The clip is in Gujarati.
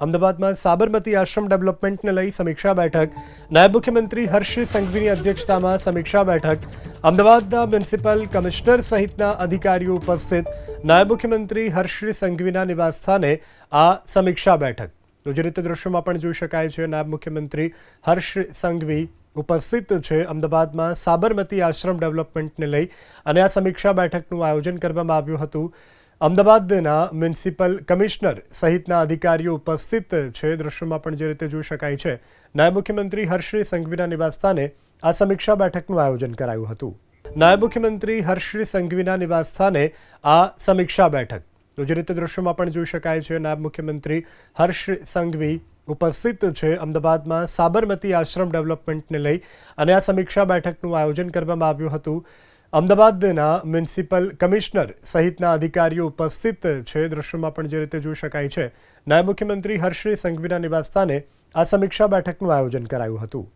અમદાવાદમાં સાબરમતી આશ્રમ ડેવલપમેન્ટને લઈ સમીક્ષા બેઠક. નાયબ મુખ્યમંત્રી હર્ષ સંઘવીની અધ્યક્ષતામાં સમીક્ષા બેઠક. અમદાવાદના મ્યુનિસિપલ કમિશનર સહિતના અધિકારીઓ ઉપસ્થિત. નાયબ મુખ્યમંત્રી હર્ષ સંઘવીના નિવાસસ્થાને આ સમીક્ષા બેઠક. તો જે રીતે દૃશ્યોમાં પણ જોઈ શકાય છે, નાયબ મુખ્યમંત્રી હર્ષ સંઘવી ઉપસ્થિત છે અમદાવાદમાં સાબરમતી આશ્રમ ડેવલપમેન્ટને લઈ અને આ સમીક્ષા બેઠકનું આયોજન કરવામાં આવ્યું હતું. અમદાવાદના મ્યુનિસિપલ કમિશનર સહિતના અધિકારીઓ ઉપસ્થિત છે. દૃશ્યોમાં પણ જે રીતે જોઈ શકાય છે, નાયબ મુખ્યમંત્રી હર્ષ સંઘવીના નિવાસસ્થાને આ સમીક્ષા બેઠકનું આયોજન કરાયું હતું. નાયબ મુખ્યમંત્રી હર્ષ સંઘવીના નિવાસસ્થાને આ સમીક્ષા બેઠક. તો જે રીતે દૃશ્યોમાં પણ જોઈ શકાય છે, નાયબ મુખ્યમંત્રી હર્ષ સંઘવી ઉપસ્થિત છે અમદાવાદમાં સાબરમતી આશ્રમ ડેવલપમેન્ટને લઈ અને આ સમીક્ષા બેઠકનું આયોજન કરવામાં આવ્યું હતું. અમદાવાદના મ્યુનિસિપલ કમિશનર સહિતના અધિકારીઓ ઉપસ્થિત છે. દૃશ્યોમાં પણ જે રીતે જોઈ શકાય છે, નાયબ મુખ્યમંત્રી હર્ષ સંઘવીના નિવાસસ્થાને આ સમીક્ષા બેઠકનું આયોજન કરાયું હતું.